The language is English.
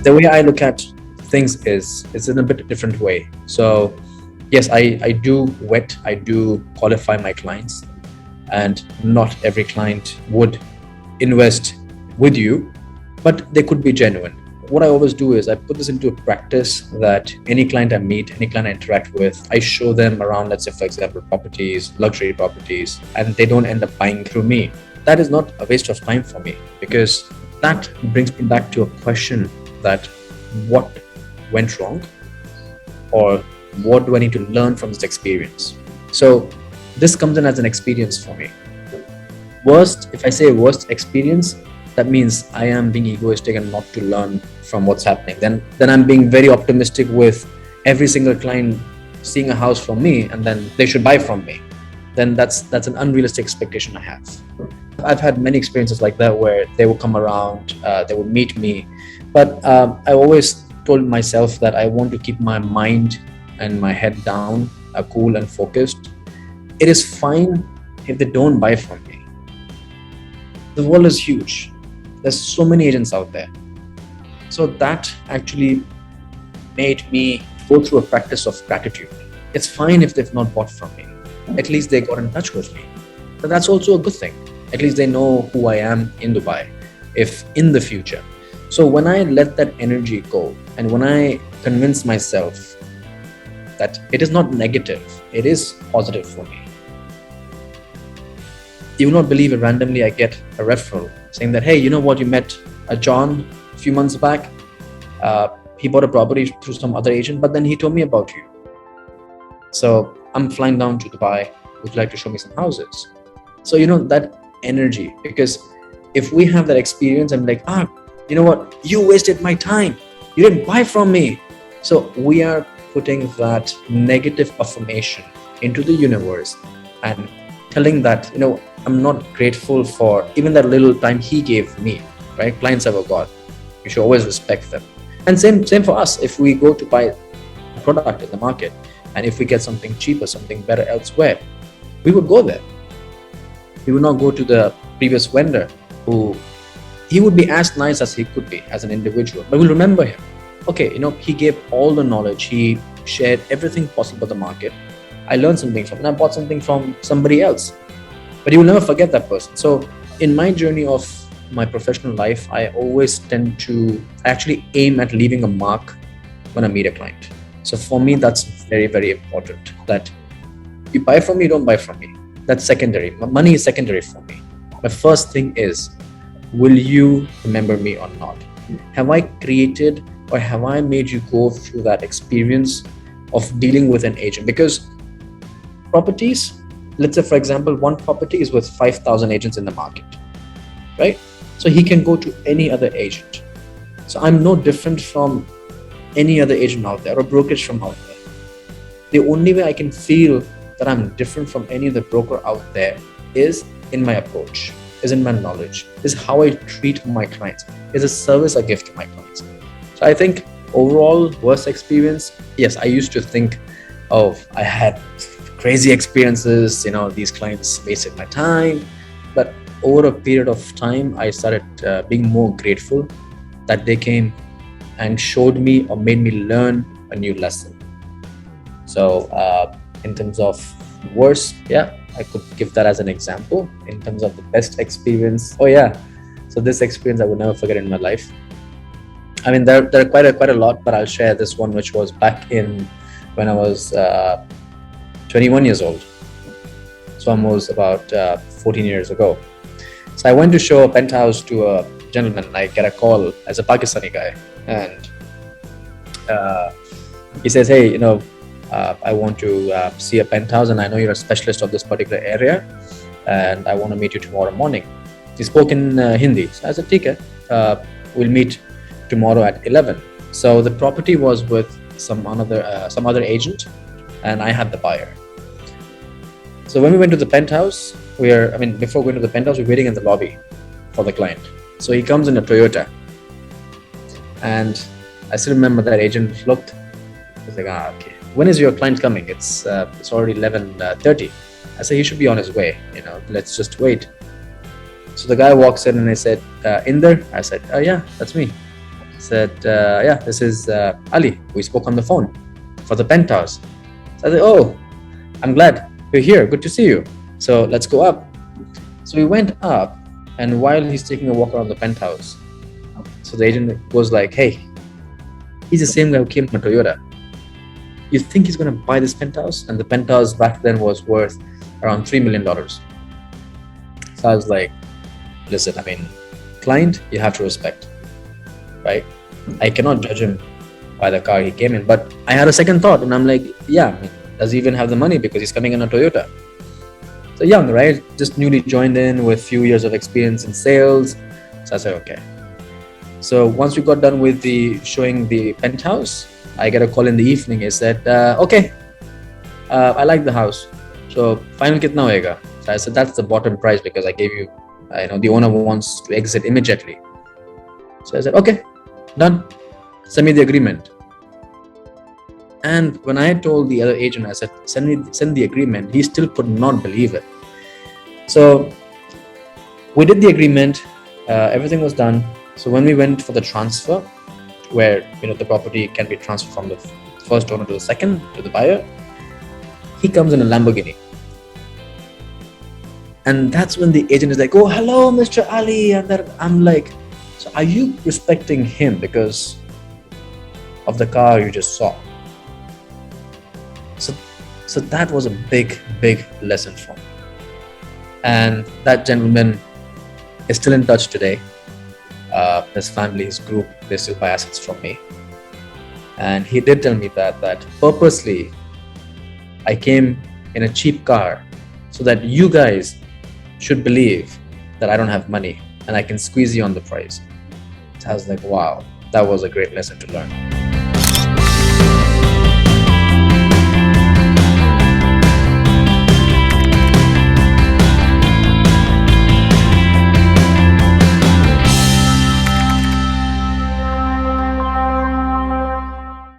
the way I look at things is it's in a bit different way. So yes, I do vet, I do qualify my clients, and not every client would invest with you, but they could be genuine. What I always do is I put this into practice that any client I meet, any client I interact with, I show them around, let's say, for example, properties, luxury properties, and they don't end up buying through me. That is not a waste of time for me, because that brings me back to a question that what went wrong, or what do I need to learn from this experience? So this comes in as an experience for me. Worst, if I say worst experience, that means I am being egoistic and not to learn from what's happening. Then I'm being very optimistic with every single client seeing a house from me and then they should buy from me. Then that's an unrealistic expectation I have. I've had many experiences like that where they will come around, they will meet me, but I always told myself that I want to keep my mind and my head down, cool and focused. It is fine if they don't buy from me. The world is huge. There's so many agents out there. So that actually made me go through a practice of gratitude. It's fine if they've not bought from me. At least they got in touch with me. But that's also a good thing. At least they know who I am in Dubai, if in the future. So when I let that energy go, and when I convince myself that it is not negative, it is positive for me. You will not believe it, randomly I get a referral saying that, hey, you know what, you met a John a few months back. He bought a property through some other agent, but then he told me about you. So I'm flying down to Dubai. Would you like to show me some houses? So, that energy, because if we have that experience, I'm like, you know what, you wasted my time. You didn't buy from me. So we are putting that negative affirmation into the universe and telling that, I'm not grateful for even that little time he gave me, right? Clients have a God. You should always respect them. And same for us. If we go to buy a product in the market, and if we get something cheaper, something better elsewhere, we would go there. We would not go to the previous vendor who he would be as nice as he could be as an individual, but we'll remember him. Okay, he gave all the knowledge. He shared everything possible about the market. I learned something from him, and I bought something from somebody else. But you will never forget that person. So in my journey of my professional life, I always tend to actually aim at leaving a mark when I meet a client. So for me, that's very, very important, that you buy from me, don't buy from me. That's secondary. Money is secondary for me. My first thing is, will you remember me or not? Have I created or have I made you go through that experience of dealing with an agent? Because properties, let's say, for example, one property is with 5,000 agents in the market, right? So he can go to any other agent. So I'm no different from any other agent out there or brokerage from out there. The only way I can feel that I'm different from any other broker out there is in my approach, is in my knowledge, is how I treat my clients, is a service I give to my clients. So I think overall worst experience, yes, I used to think, I had crazy experiences, these clients wasted my time. But over a period of time, I started being more grateful that they came and showed me or made me learn a new lesson. So in terms of worst, I could give that as an example. In terms of the best experience, so this experience I would never forget in my life. I mean, there are quite a lot, but I'll share this one, which was back in when I was 21 years old. So almost about 14 years ago. So I went to show a penthouse to a gentleman. I get a call as a Pakistani guy, and he says, hey, I want to see a penthouse, and I know you're a specialist of this particular area, and I want to meet you tomorrow morning. He spoke in Hindi. So I said, okay, we'll meet tomorrow at 11. So the property was with some other agent, and I had the buyer. So when we went to the penthouse, before going to the penthouse, we're waiting in the lobby for the client. So he comes in a Toyota, and I still remember that agent looked. He's like, okay. When is your client coming? It's already 11:30. I said, he should be on his way. Let's just wait. So the guy walks in, and I said, Inder? I said, yeah, that's me. Said, yeah, this is Ali. We spoke on the phone for the penthouse. So I said, oh, I'm glad you're here. Good to see you. So let's go up. So we went up, and while he's taking a walk around the penthouse, so the agent was like, hey, he's the same guy who came from Toyota. You think he's going to buy this penthouse? And the penthouse back then was worth around $3 million. So I was like, listen, I mean, client, you have to respect, right? I cannot judge him by the car he came in. But I had a second thought, and I'm like, yeah, I mean, does he even have the money? Because he's coming in a Toyota. So young, right? Just newly joined in with few years of experience in sales. So I said, okay. So once we got done with the showing the penthouse, I get a call in the evening. He said, okay, I like the house. So final kitna hoega? So I said, that's the bottom price because I gave you, the owner wants to exit immediately. So I said, okay, done. Send me the agreement. And when I told the other agent, I said, send the agreement, he still could not believe it. So we did the agreement, everything was done. So when we went for the transfer, where the property can be transferred from the first owner to the second, to the buyer, he comes in a Lamborghini. And that's when the agent is like, oh, hello, Mr. Ali. And then I'm like, so are you respecting him because of the car you just saw? So that was a big, big lesson for me. And that gentleman is still in touch today. His family, his group, they still buy assets from me. And he did tell me that purposely I came in a cheap car so that you guys should believe that I don't have money and I can squeeze you on the price. So I was like, wow, that was a great lesson to learn.